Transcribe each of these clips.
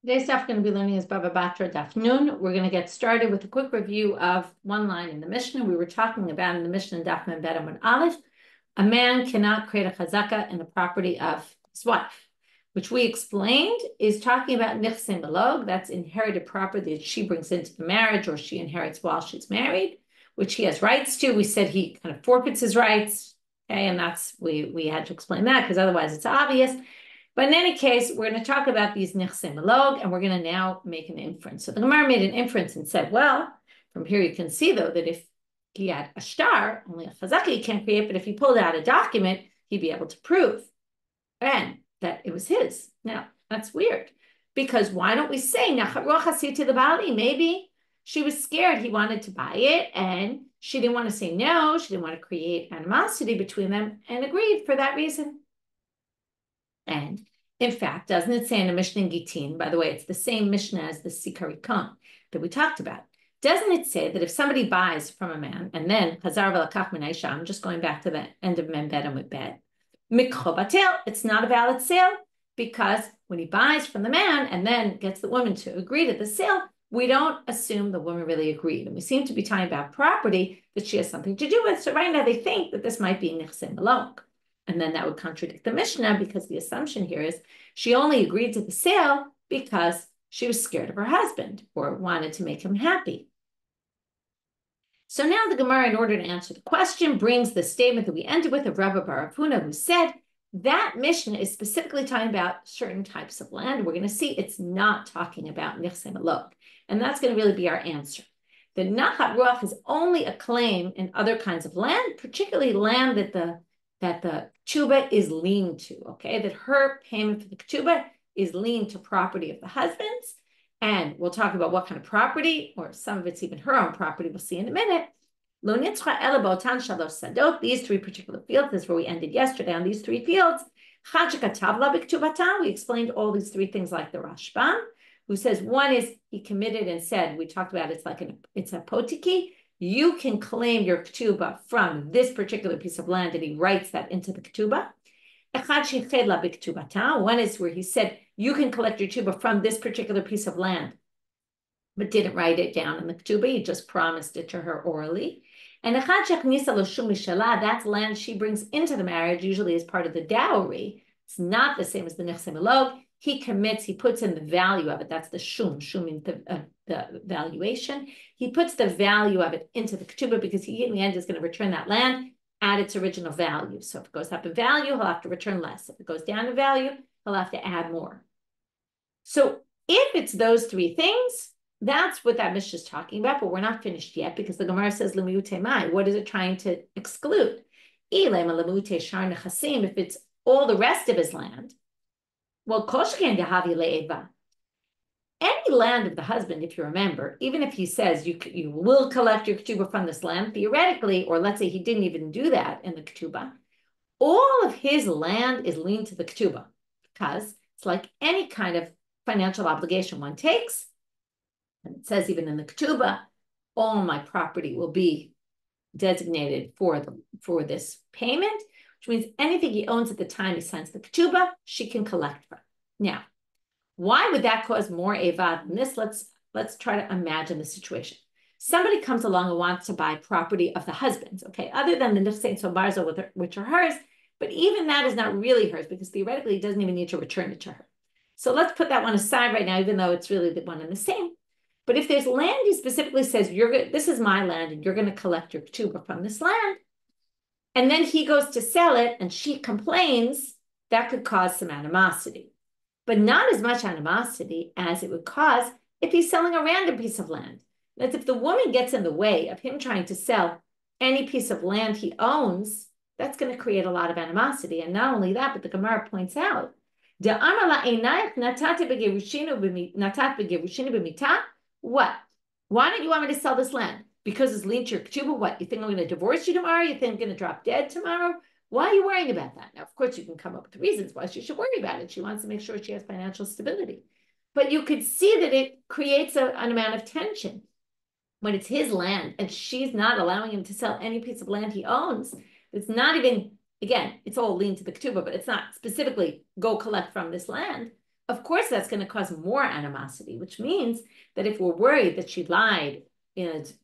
Today's stuff we're going to be learning is Bava Batra Daf Nun. We're going to get started with a quick review of one line in the Mishna. We were talking about in the Mishna Daf Mem Bet Amud Aleph, a man cannot create a chazaka in the property of his wife, which we explained is talking about nichse malog, that's inherited property that she brings into the marriage or she inherits while she's married, which he has rights to. We said he kind of forfeits his rights, okay, and that's we had to explain that because otherwise it's obvious. But in any case, we're going to talk about these nichse malog, and we're going to now make an inference. So the Gemara made an inference and said, well, from here you can see, though, that if he had a star, only a chazaka he can't create, but if he pulled out a document, he'd be able to prove and that it was his. Now, that's weird, because why don't we say, maybe she was scared he wanted to buy it, and she didn't want to say no, she didn't want to create animosity between them, and agreed for that reason. And in fact, doesn't it say in the Mishnah Gitin, by the way, it's the same Mishnah as the Sikarikon that we talked about. Doesn't it say that if somebody buys from a man and then Chazar v'lakach min ha'isha, I'm just going back to the end of Mem Bet Amud Bet, mikcho batel, it's not a valid sale, because when he buys from the man and then gets the woman to agree to the sale, we don't assume the woman really agreed. And we seem to be talking about property that she has something to do with. So right now they think that this might be nichse malog. And then that would contradict the Mishnah, because the assumption here is she only agreed to the sale because she was scared of her husband or wanted to make him happy. So now the Gemara, in order to answer the question, brings the statement that we ended with of Rabbi Bar Huna, who said that Mishnah is specifically talking about certain types of land. We're going to see it's not talking about nichse malog. And that's going to really be our answer. The nachat ruach is only a claim in other kinds of land, particularly land that the ketubah is lien to, okay? That her payment for the ketubah is lien to property of the husband's. And we'll talk about what kind of property, or some of it's even her own property, we'll see in a minute. Lo nitzcha ela b'otan shalosh sadot, these three particular fields, this is where we ended yesterday on these three fields. Chad shekatav la b'ketubatan, we explained all these three things like the Rashbam, who says one is he committed and said, we talked about it's like it's a potiki, you can claim your ketubah from this particular piece of land, and he writes that into the ketubah. One is where he said, you can collect your ketubah from this particular piece of land, but didn't write it down in the ketubah. He just promised it to her orally. And that's land she brings into the marriage, usually as part of the dowry. It's not the same as the nichse malog. He commits, he puts in the value of it. That's the shum. Shum means the valuation. He puts the value of it into the ketubah because he, in the end, is going to return that land at its original value. So if it goes up in value, he'll have to return less. If it goes down in value, he'll have to add more. So if it's those three things, that's what that Mishnah is talking about, but we're not finished yet, because the Gemara says, what is it trying to exclude? If it's all the rest of his land, well, any land of the husband, if you remember, even if he says you will collect your ketubah from this land, theoretically, or let's say he didn't even do that in the ketubah, all of his land is lien to the ketubah, because it's like any kind of financial obligation one takes, and it says even in the ketubah, all my property will be designated for this payment, which means anything he owns at the time he signs the ketubah, she can collect from. Now, why would that cause more evad than this? Let's try to imagine the situation. Somebody comes along and wants to buy property of the husband's, okay, other than the nichse sobarzo, which are hers, but even that is not really hers, because theoretically he doesn't even need to return it to her. So let's put that one aside right now, even though it's really the one and the same. But if there's land he specifically says, this is my land, and you're going to collect your ketubah from this land, and then he goes to sell it and she complains, that could cause some animosity. But not as much animosity as it would cause if he's selling a random piece of land. That's if the woman gets in the way of him trying to sell any piece of land he owns, that's going to create a lot of animosity. And not only that, but the Gemara points out, what? Why don't you want me to sell this land? Because it's lien to your ketubah? What? You think I'm going to divorce you tomorrow? You think I'm going to drop dead tomorrow? Why are you worrying about that? Now, of course, you can come up with reasons why she should worry about it. She wants to make sure she has financial stability. But you could see that it creates an amount of tension when it's his land and she's not allowing him to sell any piece of land he owns. It's not even, again, it's all lien to the ketubah, but it's not specifically go collect from this land. of course that's going to cause more animosity, which means that if we're worried that she lied,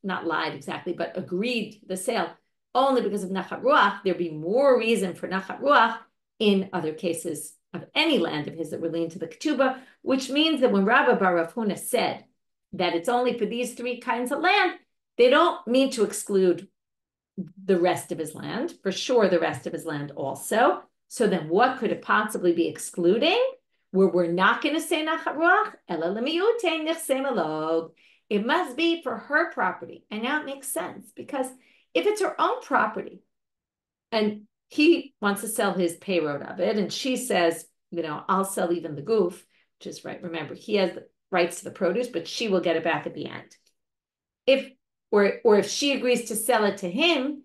not lied exactly, but agreed the sale only because of nachat ruach, there'd be more reason for nachat ruach in other cases of any land of his that relate to the ketubah, which means that when Rabbi Bar Rav Huna said that it's only for these three kinds of land, they don't mean to exclude the rest of his land, for sure the rest of his land also. So then what could it possibly be excluding? Where we're not going to say nachat ruach, ela lemiyute nichsei malog. It must be for her property. And now it makes sense, because if it's her own property and he wants to sell his payroad of it, and she says, I'll sell even the goof, which is right. Remember, he has the rights to the produce, but she will get it back at the end. Or if she agrees to sell it to him,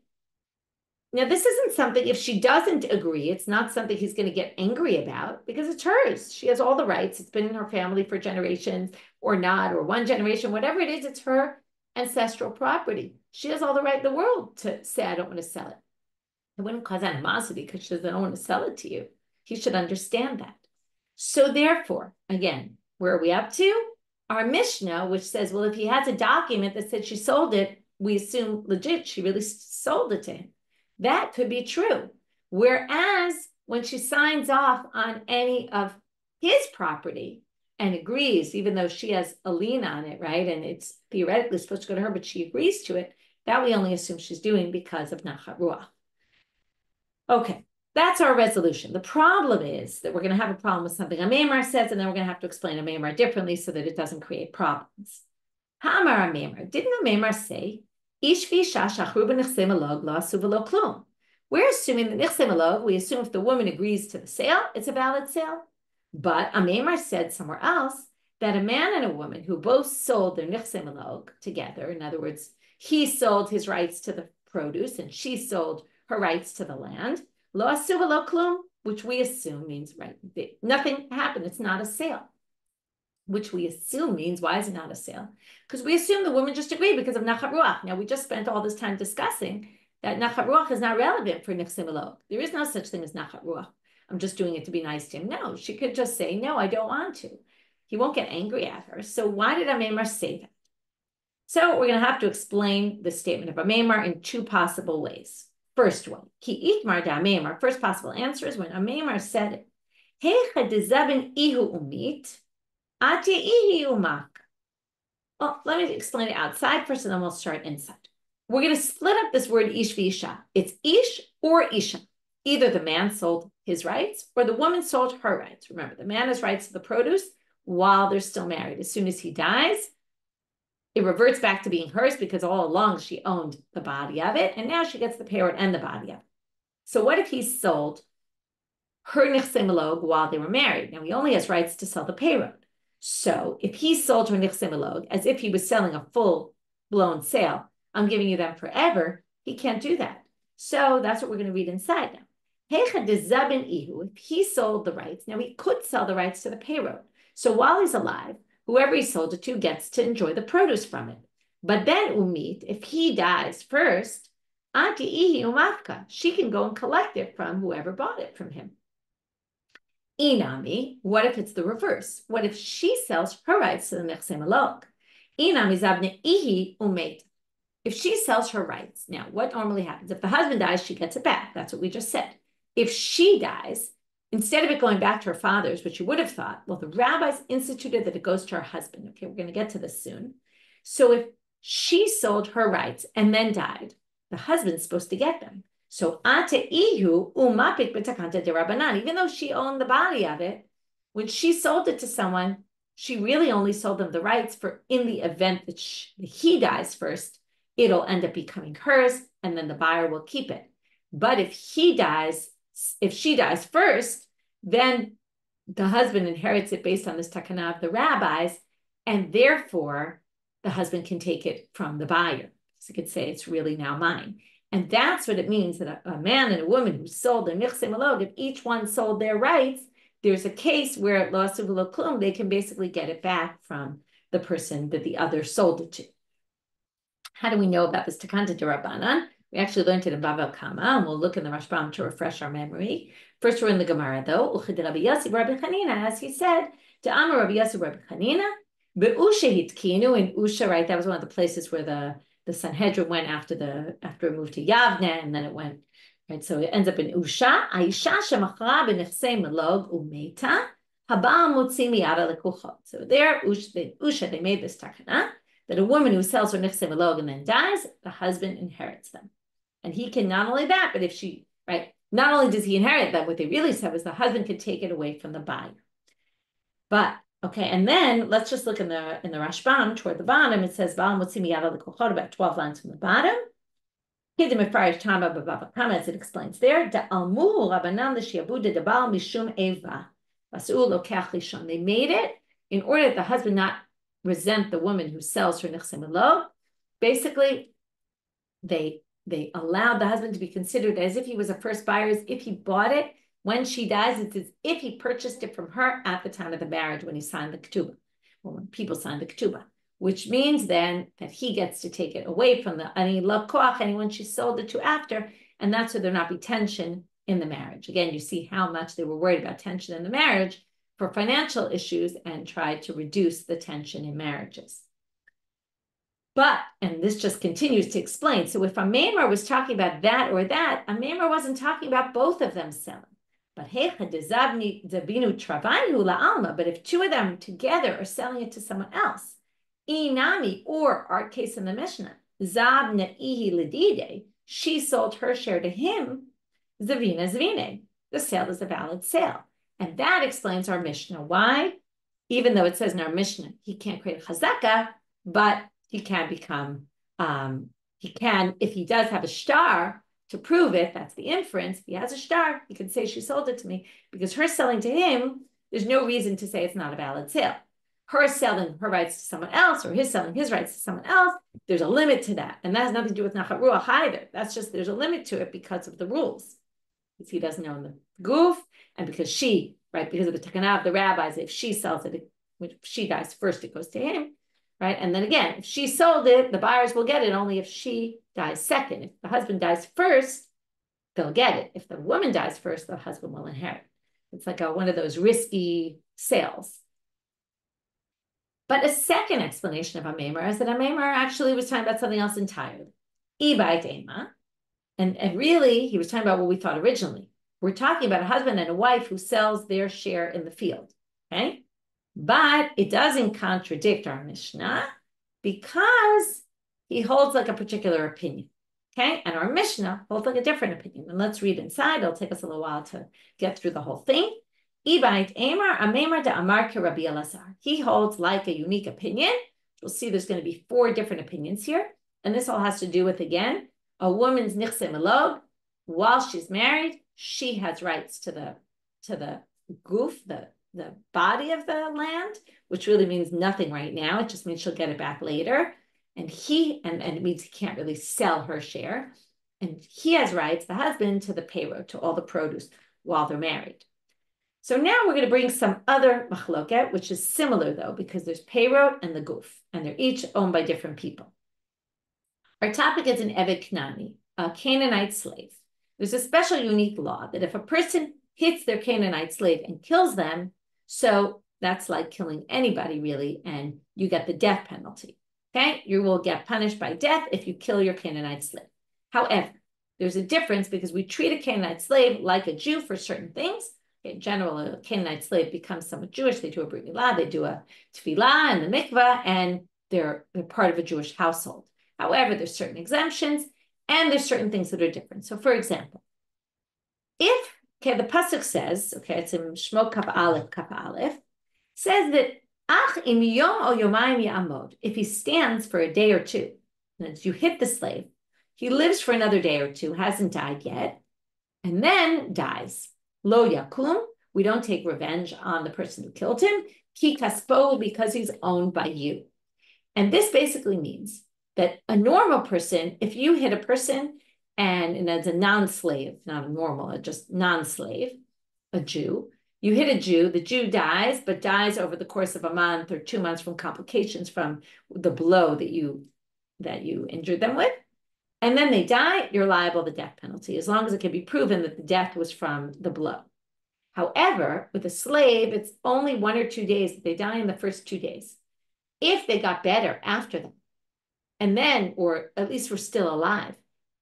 now this isn't something, if she doesn't agree, it's not something he's going to get angry about, because it's hers. She has all the rights. It's been in her family for generations or not, or one generation, whatever it is, it's her ancestral property. She has all the right in the world to say, I don't want to sell it. It wouldn't cause animosity because she says, I don't want to sell it to you. He should understand that. So therefore, again, where are we up to? Our Mishna, which says, well, if he has a document that said she sold it, we assume legit, she really sold it to him. That could be true. Whereas when she signs off on any of his property and agrees, even though she has a lien on it, right? And it's theoretically supposed to go to her, but she agrees to it, that we only assume she's doing because of nachat ruach. Okay, that's our resolution. The problem is that we're going to have a problem with something Ameimar says, and then we're going to have to explain Ameimar differently so that it doesn't create problems. Ha'amar Ameimar, didn't Ameimar say, Ish v'isha shachru b'nechsei malog lo asu v'lo klum? We're assuming that nechsei malog, we assume if the woman agrees to the sale, it's a valid sale. But Ameimar said somewhere else that a man and a woman who both sold their nechsei malog together, in other words, he sold his rights to the produce and she sold her rights to the land, lo asu v'lo klum, which we assume means, right, nothing happened, it's not a sale. Which we assume means, why is it not a sale? Because we assume the woman just agreed because of nachat ruach. Now, we just spent all this time discussing that nachat ruach is not relevant for nechsei malog. There is no such thing as nachat ruach. I'm just doing it to be nice to him. No, she could just say, no, I don't want to. He won't get angry at her. So why did Ameimar say that? So we're going to have to explain the statement of Ameimar in two possible ways. First one, ki itmar da Ameimar. First possible answer is when Ameimar said it. Heicha de zabin ihu umit. Well, let me explain it outside first, and then we'll start inside. We're going to split up this word ish v'isha. It's ish or isha. Either the man sold his rights or the woman sold her rights. Remember, the man has rights to the produce while they're still married. As soon as he dies, it reverts back to being hers because all along she owned the body of it, and now she gets the payroll and the body of it. So what if he sold her nechsei malog while they were married? Now he only has rights to sell the payroll. So if he sold her nechsei malog as if he was selling a full-blown sale, I'm giving you them forever, he can't do that. So that's what we're going to read inside now. Heicha de zabin ihu, if he sold the rights, now he could sell the rights to the payroll. So while he's alive, whoever he sold it to gets to enjoy the produce from it. But then umit, if he dies first, anti ihi umafka, she can go and collect it from whoever bought it from him. Inami, what if it's the reverse? What if she sells her rights to the nechsei malog? Inami zabne ihi umet. If she sells her rights, now what normally happens? If the husband dies, she gets it back. That's what we just said. If she dies, instead of it going back to her father's, which you would have thought, well, the rabbis instituted that it goes to her husband. Okay, we're going to get to this soon. So if she sold her rights and then died, the husband's supposed to get them. So ate ihu umapik b'takanta de Rabbanan. Even though she owned the body of it, when she sold it to someone, she really only sold them the rights for in the event that he dies first, it'll end up becoming hers, and then the buyer will keep it. But if she dies first, then the husband inherits it based on this takana of the rabbis, and therefore the husband can take it from the buyer. So he could say it's really now mine. And that's what it means that a man and a woman who sold their nechsei malog, if each one sold their rights, there's a case where lo asu v'lo klum, they can basically get it back from the person that the other sold it to. How do we know about this takanta de Rabbanan? We actually learned it in Bava Kama, and we'll look in the Rashbam to refresh our memory. First, we're in the Gemara, though. Rabbi Yosef, Rabbi Chanina, as he said, to Amar Rabbi Yosef, Rabbi Chanina, be'usha hitkinu, in Usha, right? That was one of the places where the Sanhedrin went after it moved to Yavne, and then it went, right? So it ends up in Usha. Aisha shemachra b'nechsei melog umeta, haba'al mutzi miyada lekuchot. So there, Usha, they made this takana, that a woman who sells her nechsei melog and then dies, the husband inherits them. And he can not only that, but if she, right, not only does he inherit them, what they really said was the husband could take it away from the buyer. But okay, and then let's just look in the Rashbam toward the bottom. It says about 12 lines from the bottom. As it explains there, they made it in order that the husband not resent the woman who sells her nechsei melog. Basically, they allowed the husband to be considered as if he was a first buyer, as if he bought it. When she dies, it's as if he purchased it from her at the time of the marriage when he signed the ketubah, or when people signed the ketubah, which means then that he gets to take it away from the ani lakoach, anyone she sold it to after, and that's so there not be tension in the marriage. Again, you see how much they were worried about tension in the marriage for financial issues and tried to reduce the tension in marriages. But, and this just continues to explain, so if Ameimar was talking about that or that, Ameimar wasn't talking about both of them selling. But but if two of them together are selling it to someone else, inami, or our case in the Mishna, she sold her share to him, zavina zvine, the sale is a valid sale. And that explains our Mishnah. Why? Even though it says in our Mishnah, he can't create a chazaka, but he can become, if he does have a star to prove it, that's the inference. If he has a star, he can say she sold it to me, because her selling to him, there's no reason to say it's not a valid sale. Her selling her rights to someone else, or his selling his rights to someone else, there's a limit to that. And that has nothing to do with nachat ruach either. That's just, there's a limit to it because of the rules. Because he doesn't own the goof, and because she, right, because of the takanah of the rabbis, if she sells it, if she dies first, it goes to him. Right? And then again, if she sold it, the buyers will get it only if she dies second. If the husband dies first, they'll get it. If the woman dies first, the husband will inherit. It's like one of those risky sales. But a second explanation of Ameimar is that Ameimar actually was talking about something else entirely. And really, he was talking about what we thought originally. We're talking about a husband and a wife who sells their share in the field. Okay? But it doesn't contradict our Mishnah because he holds like a particular opinion, okay? And our Mishnah holds like a different opinion. And let's read inside. It'll take us a little while to get through the whole thing. He holds like a unique opinion. We'll see there's going to be 4 different opinions here. And this all has to do with, again, a woman's nechsei melog. While she's married, she has rights to the goof, the body of the land, which really means nothing right now. It just means she'll get it back later. And it means he can't really sell her share. And he has rights, the husband, to the payroll, to all the produce while they're married. So now we're going to bring some other machloket, which is similar though, because there's payroll and the goof, and they're each owned by different people. Our topic is an Eved Knani, a Canaanite slave. There's a special unique law that if a person hits their Canaanite slave and kills them, so that's like killing anybody really, and you get the death penalty, okay? You will get punished by death if you kill your Canaanite slave. However, there's a difference because we treat a Canaanite slave like a Jew for certain things. In general, a Canaanite slave becomes somewhat Jewish. They do a brit milah, they do a tefillah and the mikvah, and they're part of a Jewish household. However, there's certain exemptions, and there's certain things that are different. So for example, if okay, the pasuk says, okay, it's in Shmo Kaf Aleph, says that Ach im yom o yomayim ya'amod. If he stands for a day or two, and you hit the slave, he lives for another day or two, hasn't died yet, and then dies. Lo yakum. We don't take revenge on the person who killed him. Ki kaspo, because he's owned by you. And this basically means that a normal person, if you hit a person and as a non-slave, not a normal, just non-slave, a Jew, you hit a Jew, the Jew dies, but dies over the course of a month or 2 months from complications from the blow that you injured them with. and then they die, you're liable to the death penalty, as long as it can be proven that the death was from the blow. However, with a slave, it's only 1 or 2 days that they die in the first 2 days. If they got better after them, and then, or at least were still alive,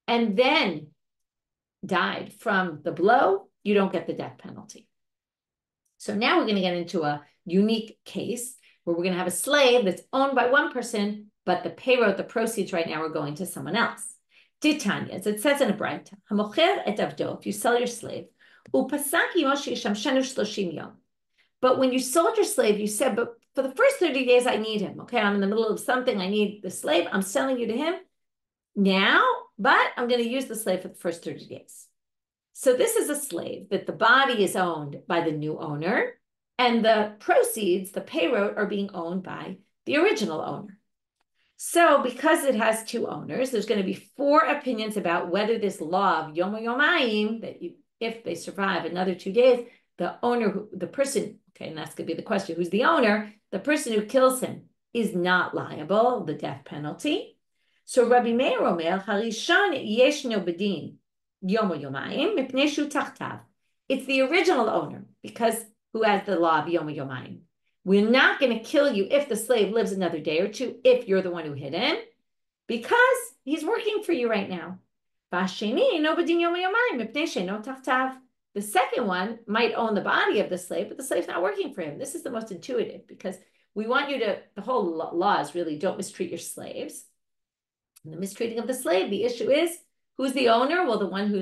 and then died from the blow, you don't get the death penalty. So now we're going to get into a unique case where we're going to have a slave that's owned by one person, but the payroll, the proceeds right now are going to someone else. Titania, as it says in a Braita, Hamocher et avdo, if you sell your slave, upasak imo sheyishamshenu 30 yom. But when you sold your slave, you said, but for the first 30 days, I need him. Okay, I'm in the middle of something. I need the slave. I'm selling you to him now, but I'm going to use the slave for the first 30 days. So this is a slave that the body is owned by the new owner, and the proceeds, the payroll, are being owned by the original owner. So because it has 2 owners, there's going to be 4 opinions about whether this law of Yomi Yomayim, that if they survive another 2 days, the owner, the person, okay, and that's going to be the question, who's the owner? The person who kills him is not liable, the death penalty. So Rabbi Meir Omer, Harishon yeshno bedin Yomi Yomayim mipnei shu tachtav. It's the original owner, because who has the law of Yomi Yomayim. We're not going to kill you if the slave lives another day or 2, if you're the one who hit him, because he's working for you right now. The second one might own the body of the slave, but the slave's not working for him. This is the most intuitive, because we want you to, the whole law is really don't mistreat your slaves. And the mistreating of the slave, the issue is, who's the owner? Well, the one who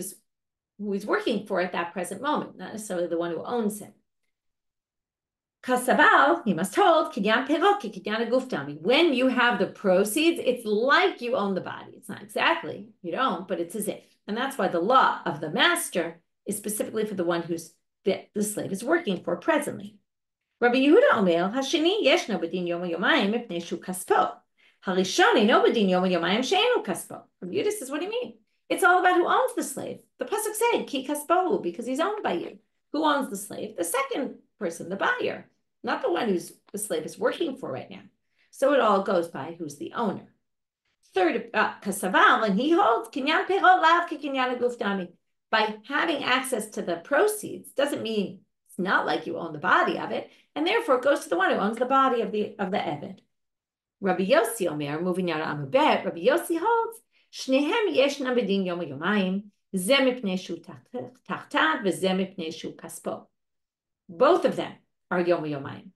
he's working for at that present moment, not necessarily the one who owns him. Kasabal, he must hold, when you have the proceeds, it's like you own the body. It's not exactly, you don't, but it's as if. And that's why the law of the master is specifically for the one who's the slave is working for presently. Rabbi Yehuda Omer, Hashini yeshno bedin Yomi Yomayim mipnei shu kaspo. Harishoni no bedin Yomi Yomayim she'enu kaspo. Rabbi Yehuda says, what do you mean? It's all about who owns the slave. The pasuk said, ki kaspo, because he's owned by you. Who owns the slave? The second person, the buyer, not the one who's the slave is working for right now. So it all goes by who's the owner. Third, kasaval, when he holds kinyan perot lav ki kinyan aguf dami. By having access to the proceeds doesn't mean it's not like you own the body of it, and therefore it goes to the one who owns the body of the eved. Rabbi Yossi Omer, moving now to Amubet, Rabbi Yossi holds shnehem yeshna bedin yom yomayim ze mipnei shu tachtav v'ze mipnei shu kaspo. Both of them are Yomi Yomayim.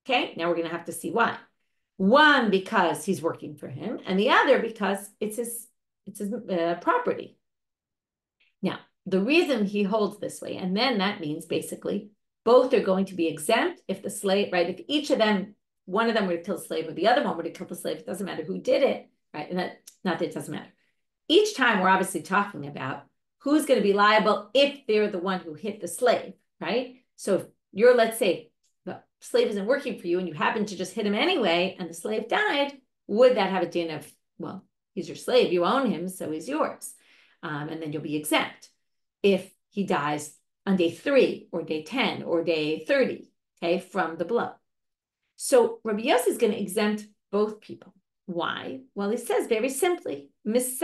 Okay, now we're going to have to see why. One, because he's working for him, and the other because it's his property. Now, the reason he holds this way, and then that means basically both are going to be exempt if the slave, right? If each of them, one of them were to kill the slave or the other one were to kill the slave, it doesn't matter who did it, right? And that, not that it doesn't matter. Each time we're obviously talking about who's going to be liable if they're the one who hit the slave, right? So if you're, let's say, the slave isn't working for you and you happen to just hit him anyway and the slave died, would that have a din of, well, he's your slave, you own him, so he's yours. And then you'll be exempt. If he dies on day 3 or day 10 or day 30, okay, from the blow. So Rabbi Yosef is going to exempt both people. Why? Well, he says very simply, this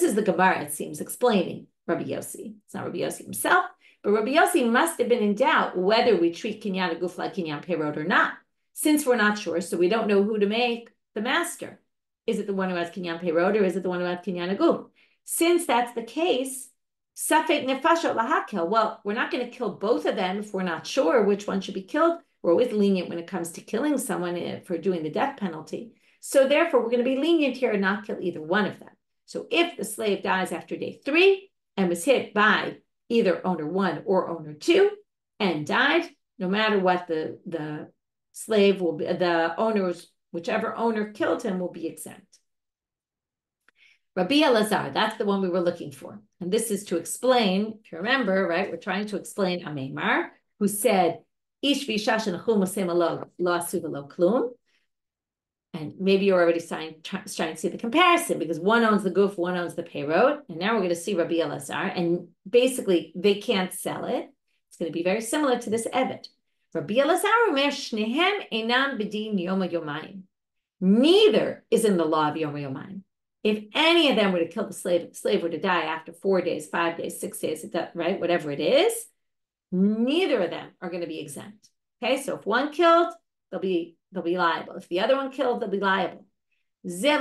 is the Gemara, it seems, explaining Rabbi Yosef. It's not Rabbi Yosef himself, but Rabbi Yosef must have been in doubt whether we treat kinyan aguf like kinyan perot or not, since we're not sure, so we don't know who to make the master. Is it the one who has kinyan perot or is it the one who has kinyan aguf? Since that's the case, safek nefashot lahakel. Well, we're not going to kill both of them if we're not sure which one should be killed. We're always lenient when it comes to killing someone for doing the death penalty. So therefore, we're going to be lenient here and not kill either one of them. So if the slave dies after day 3 and was hit by either owner 1 or owner 2 and died, no matter what the slave will be, the owners, whichever owner killed him will be exempt. Rabbi Elazar, that's the one we were looking for. And this is to explain, if you remember, right, we're trying to explain Ameimar, who said, Ish v'isha shenachum osem lo asu v'lo klum. And maybe you're already trying to see the comparison, because one owns the guf, one owns the payroll. And now we're going to see Rabbi Elazar. And basically, they can't sell it. It's going to be very similar to this eved. Rabbi Elazar omer shnehem einam b'din yoma yomayim. Neither is in the law of yoma yomayim. If any of them were to kill the slave were to die after 4 days, 5 days, 6 days, right, whatever it is, neither of them are going to be exempt. Okay, so if one killed, they'll be liable. If the other one killed, they'll be liable. Okay,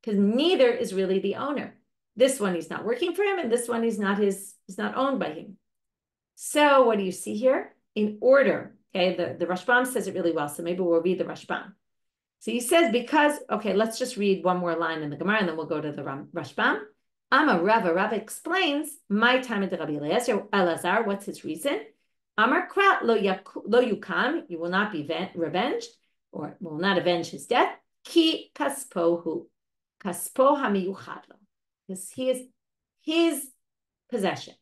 because neither is really the owner. This one he's not working for him, and this one he's not owned by him. So what do you see here? In order, okay, the Rashbam says it really well, so maybe we'll read the Rashbam. So he says, because, okay, let's just read one more line in the Gemara, and then we'll go to the Rashbam. Amar Rava explains, my time at the Rabbi Elazar, what's his reason? Amar Krat lo yukam, you will not be revenged, or will not avenge his death, ki kaspo hamiyuchad lo, because he is his possession.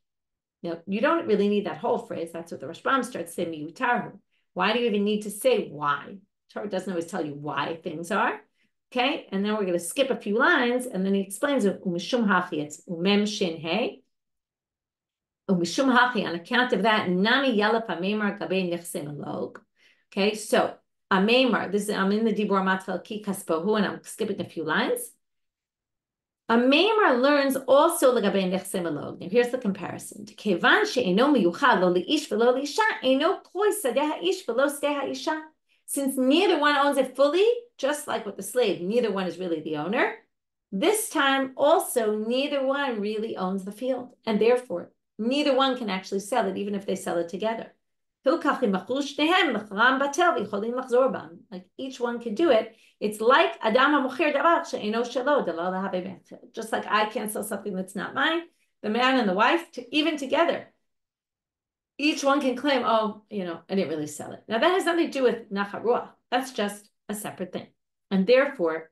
Now, you don't really need that whole phrase. That's what the Rashbam starts saying, miyutarhu. Why do you even need to say why? Torah doesn't always tell you why things are. Okay, and then we're going to skip a few lines, and then he explains it. Umishum hachi, it's umem shin hey. Umishum hachi, on account of that, nami yalap Ameimar gabei nichse melog. Okay, so Ameimar, this is, I'm in the Dibur Matchel ki kaspohu, and I'm skipping a few lines. Ameimar learns also legabei nichse melog. Now here's the comparison. Kevan she'eno miyuchad lo liish velo liisha, eno kloi sadeh ha'ish velo steh ha'isha. Since neither one owns it fully, just like with the slave, neither one is really the owner. This time also, neither one really owns the field. And therefore, neither one can actually sell it, even if they sell it together. Like each one can do it. It's like just like I can't sell something that's not mine, the man and the wife, even together. Each one can claim, oh, I didn't really sell it. Now, that has nothing to do with nachat ruach. That's just a separate thing. And therefore,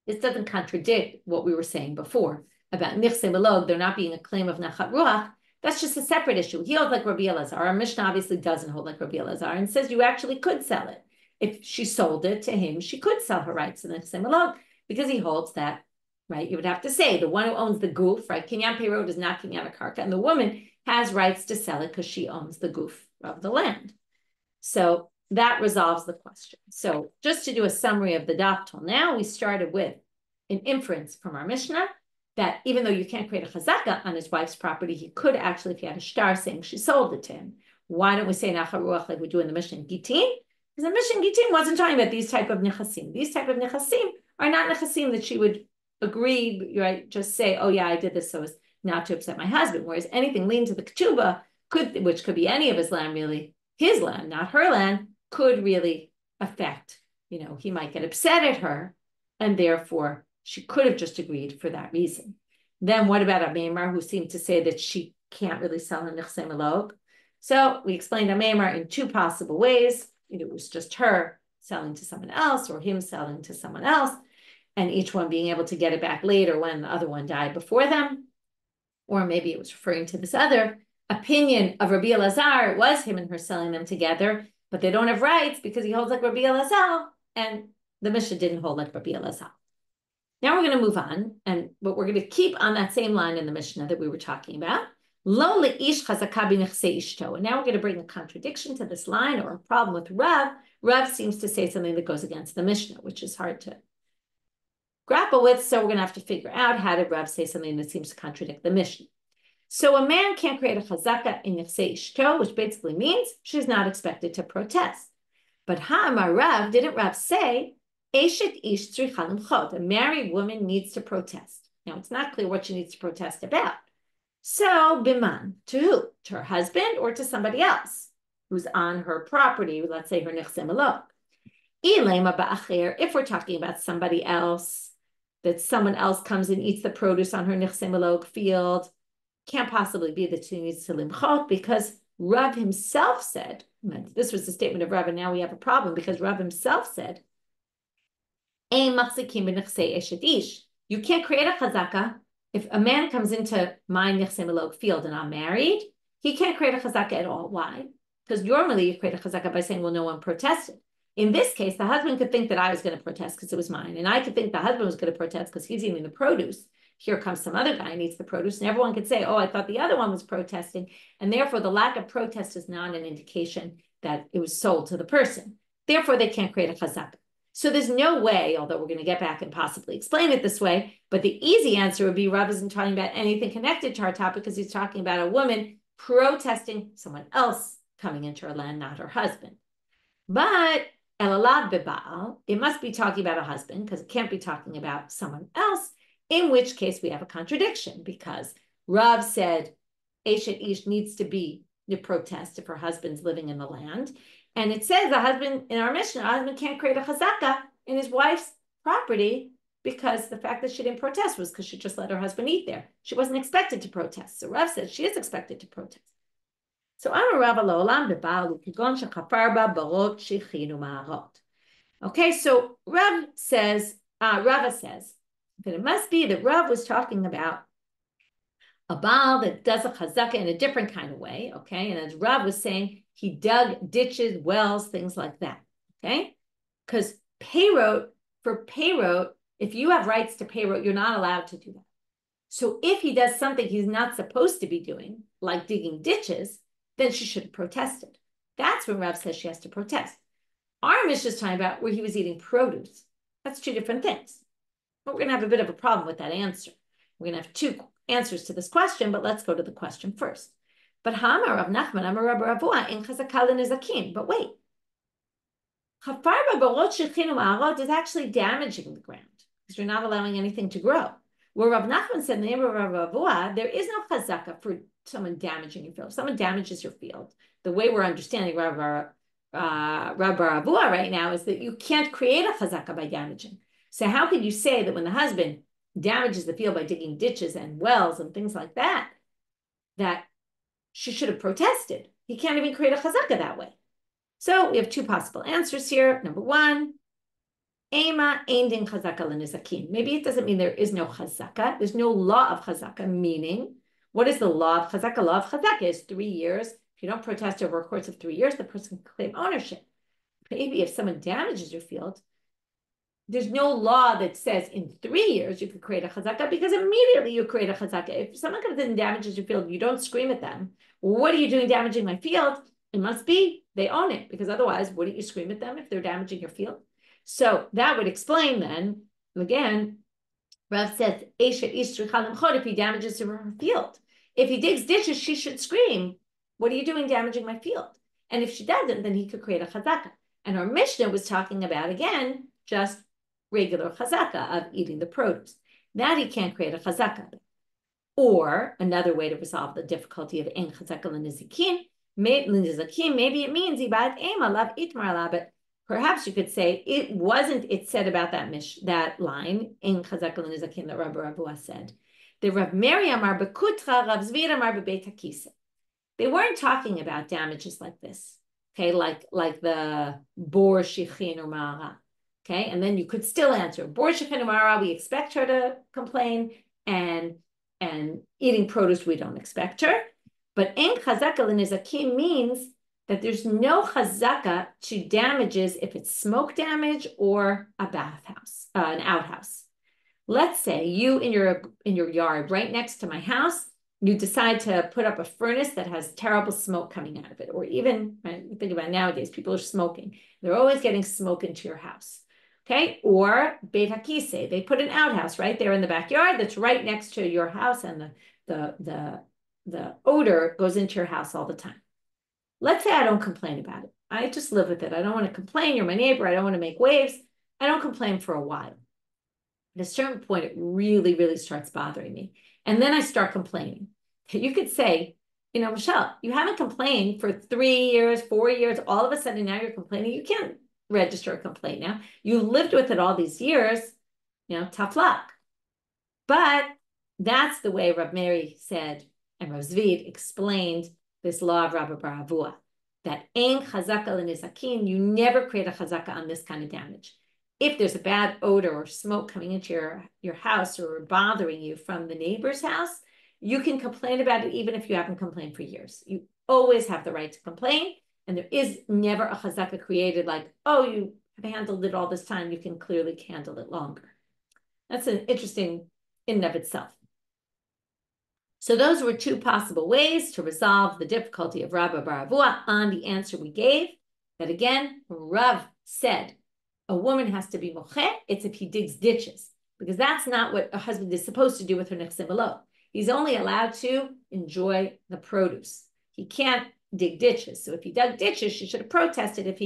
this doesn't contradict what we were saying before about nichse melog, there not being a claim of nachat ruach. That's just a separate issue. He holds like Rabbi Elazar. Our Mishna obviously doesn't hold like Rabbi Elazar and says you actually could sell it. If she sold it to him, she could sell her rights in nichse melog because he holds that, right? You would have to say the one who owns the goof, right? Kinyan Peirot is not kinyan karka, and the woman has rights to sell it because she owns the goof of the land. So that resolves the question. So just to do a summary of the daf till now, we started with an inference from our Mishnah that even though you can't create a chazaka on his wife's property, he could actually, if he had a shtar saying she sold it to him. Why don't we say nachat ruach like we do in the Mishnah in Gitin? Because the Mishnah in Gitin wasn't talking about these type of nechasim. These type of nechasim are not nechasim that she would agree, right? Just say, oh yeah, I did this so as not to upset my husband. Whereas anything lean to the ketubah, which could be any of his land, really, his land, not her land, could really affect, he might get upset at her, and therefore she could have just agreed for that reason. Then what about Ameimar, who seemed to say that she can't really sell a nichse melog? So we explained Ameimar in two possible ways. It was just her selling to someone else or him selling to someone else, and each one being able to get it back later when the other one died before them. Or maybe it was referring to this other opinion of Rabbi Elazar. It was him and her selling them together, but they don't have rights because he holds like Rabbi Elazar, and the Mishnah didn't hold like Rabbi Elazar. Now we're going to move on, but we're going to keep on that same line in the Mishnah that we were talking about. Lo leish chazaka b'nechse ishto. And now we're going to bring a contradiction to this line or a problem with Rav. Rav seems to say something that goes against the Mishnah, which is hard to grapple with. So we're going to have to figure out how did Rav say something that seems to contradict the Mishnah. So a man can't create a chazaka in nechse ishto, which basically means she's not expected to protest. But ha'amar Rav, didn't Rav say, Eshet ish tzricha limchot, a married woman needs to protest. Now, it's not clear what she needs to protest about. So, biman, to who? To her husband or to somebody else who's on her property, let's say her nichse melog. Ilema ba'acher, if we're talking about somebody else, that someone else comes and eats the produce on her nichse melog field, can't possibly be that she needs to limchot because Rav himself said, this was the statement of Rav, and now we have a problem because Rav himself said, you can't create a chazaka if a man comes into my nichse melog field and I'm married. He can't create a chazaka at all. Why? Because normally you create a chazaka by saying, well, no one protested. In this case, the husband could think that I was going to protest because it was mine, and I could think the husband was going to protest because he's eating the produce. here comes some other guy and eats the produce, and everyone could say, oh, I thought the other one was protesting, and therefore the lack of protest is not an indication that it was sold to the person. Therefore, they can't create a chazaka. So there's no way, although we're going to get back and possibly explain it this way, but the easy answer would be Rav isn't talking about anything connected to our topic because he's talking about a woman protesting someone else coming into her land, not her husband. But elalad bebaal, it must be talking about a husband because it can't be talking about someone else, in which case we have a contradiction because Rav said Eshet Ish needs to be the protest if her husband's living in the land. And it says the husband, in our Mishna, a husband can't create a chazaka in his wife's property because the fact that she didn't protest was because she just let her husband eat there. She wasn't expected to protest. So Rav says she is expected to protest. So Amar Rav Olam bebaal ukigon shechafarba barot shechinu ma'arot. Okay, so Rava says that it must be that Rav was talking about a baal that does a chazaka in a different kind of way, okay? And as Rav was saying, he dug ditches, wells, things like that, okay? Because for payrot, if you have rights to payrot, you're not allowed to do that. So if he does something he's not supposed to be doing, like digging ditches, then she should have protested. That's when Rav says she has to protest. Our Mishna is talking about where he was eating produce. That's two different things. But we're going to have a bit of a problem with that answer. We're going to have two answers to this question, but let's go to the question first. But Hamar Rav Nachman, Amar Rav Ravua, in chazaka l'nezakim. But wait, Farber barot shechinu ma'arot is actually damaging the ground because you're not allowing anything to grow. Where Rav Nachman said in the name of Rav Ravua, there is no chazaka for someone damaging your field. If someone damages your field, the way we're understanding Rav Ravua right now is that you can't create a chazaka by damaging. So how could you say that when the husband damages the field by digging ditches and wells and things like that, that she should have protested? He can't even create a chazaka that way. So we have two possible answers here. Number one, Ema ein din chazaka l'nizakin. Maybe it doesn't mean there is no chazaka. There's no law of chazaka, meaning, what is the law of chazaka? Law of chazaka is 3 years. If you don't protest over a course of 3 years, the person can claim ownership. Maybe if someone damages your field, there's no law that says in 3 years you could create a chazaka because immediately you create a chazaka. If someone comes in and damages your field, you don't scream at them. Well, what are you doing damaging my field? It must be they own it because otherwise, wouldn't you scream at them if they're damaging your field? So that would explain then, again, Rav says, if he damages her field. If he digs ditches, she should scream, what are you doing damaging my field? And if she doesn't, then he could create a chazaka. And our Mishnah was talking about, again, just regular chazaka of eating the produce. That he can't create a chazaka. Or another way to resolve the difficulty of en chazaka l'nizakin, maybe it means ibad ema lav itmar la, but perhaps you could say it said about that line in chazaka l'nizakin that Rabbi Ravua said. The Rav Mary Amar bekutra, Rav Zvid Amar bebeit hakisa. They weren't talking about damages like this, okay, like the bor shichin or ma'ara. Okay, and then you could still answer bor shichin or ma'ara. We expect her to complain, and eating produce we don't expect her. But en chazaka l'nizakim means that there's no chazaka to damages if it's smoke damage or a bathhouse, an outhouse. Let's say you in your yard right next to my house, you decide to put up a furnace that has terrible smoke coming out of it, or even, right, you think about nowadays, people are smoking. They're always getting smoke into your house, okay? Or beit hakise, they put an outhouse right there in the backyard that's right next to your house, and the odor goes into your house all the time. Let's say I don't complain about it. I just live with it. I don't want to complain. You're my neighbor. I don't want to make waves. I don't complain for a while. At a certain point, it really, really starts bothering me. And then I start complaining. You could say, Michelle, you haven't complained for 3 years, 4 years. All of a sudden, now you're complaining. You can't register a complaint now. You lived with it all these years. Tough luck. But that's the way Rav Mary said, and Rav Zvid explained this law of Rabbi Baravua, that ein chazaka l'nizakin, you never create a chazaka on this kind of damage. If there's a bad odor or smoke coming into your house or bothering you from the neighbor's house, you can complain about it even if you haven't complained for years. You always have the right to complain, and there is never a chazaka created like, oh, you have handled it all this time, you can clearly handle it longer. That's an interesting in and of itself. So those were two possible ways to resolve the difficulty of Rabba bar Avua on the answer we gave. That again, Rav said a woman has to be moche, it's if he digs ditches, because that's not what a husband is supposed to do with her nechsim elo. He's only allowed to enjoy the produce. He can't dig ditches. So if he dug ditches, she should have protested. If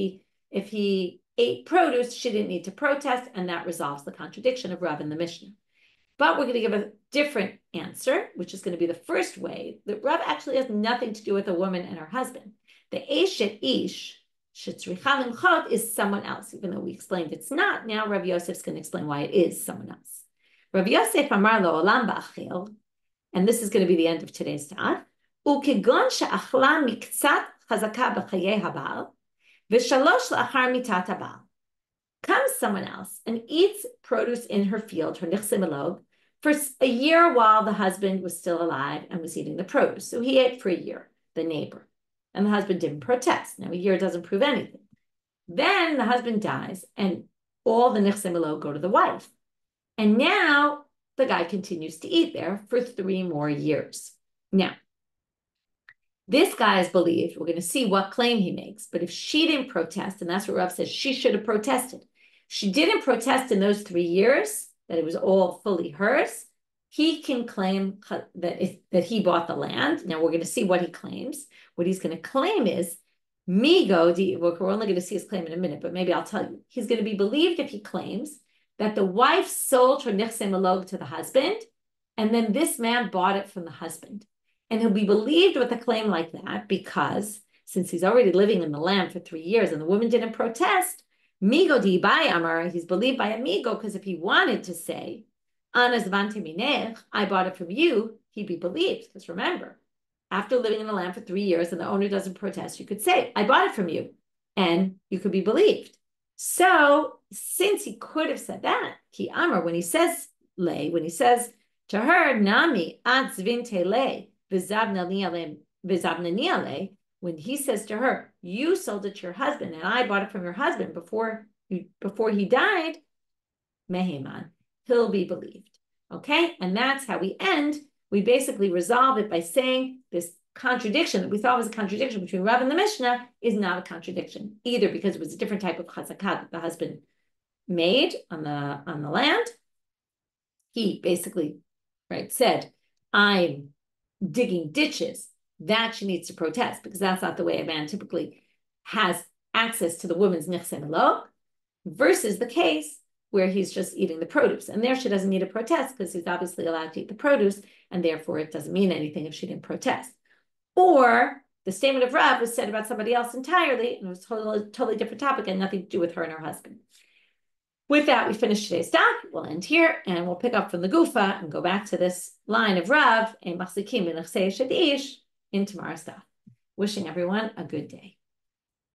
he ate produce, she didn't need to protest, and that resolves the contradiction of Rav in the Mishnah. But we're going to give a different answer, which is going to be the first way that Rav actually has nothing to do with a woman and her husband. The eshet ish shetzricha limchot is someone else, even though we explained it's not. Now Rav Yosef's going to explain why it is someone else. Rav Yosef amar lo olam ba'achil, and this is going to be the end of today's talk. Ukegon she'achla miktzat chazaka b'chayei habal v'shalosh la'achar mitat habal. Comes someone else and eats produce in her field, her nechsim elo, for a year while the husband was still alive and was eating the produce. So he ate for a year, the neighbor, and the husband didn't protest. Now a year doesn't prove anything. Then the husband dies and all the nechsim elo go to the wife. And now the guy continues to eat there for 3 more years. Now, this guy is believed, we're going to see what claim he makes, but if she didn't protest, and that's what Rav says, she should have protested. She didn't protest in those 3 years, that it was all fully hers, he can claim that he bought the land. Now we're going to see what he claims. What he's going to claim is, we're only going to see his claim in a minute, but maybe I'll tell you. He's going to be believed if he claims that the wife sold her nechsim elo to the husband, and then this man bought it from the husband. And he'll be believed with a claim like that because since he's already living in the land for 3 years and the woman didn't protest, migo di by amar, he's believed by amigo, because if he wanted to say, anazvante minech, I bought it from you, he'd be believed. Because remember, after living in the land for 3 years and the owner doesn't protest, you could say, I bought it from you, and you could be believed. So since he could have said that, ki amar, when he says to her, nami ad zvinte le, when he says to her, you sold it to your husband and I bought it from your husband before he died, meheman, he'll be believed. Okay, and that's how we end. We basically resolve it by saying this contradiction that we thought was a contradiction between Rav and the Mishnah is not a contradiction, either because it was a different type of chazaka that the husband made on the land. He basically, said, I'm digging ditches, that she needs to protest, because that's not the way a man typically has access to the woman's nechsim elo, versus the case where he's just eating the produce. And there she doesn't need to protest because he's obviously allowed to eat the produce, and therefore it doesn't mean anything if she didn't protest. Or the statement of Rav was said about somebody else entirely, and it was totally different topic and nothing to do with her and her husband. With that, we finish today's talk. We'll end here, and we'll pick up from the Gufa and go back to this line of Rav, in tomorrow's talk. Wishing everyone a good day.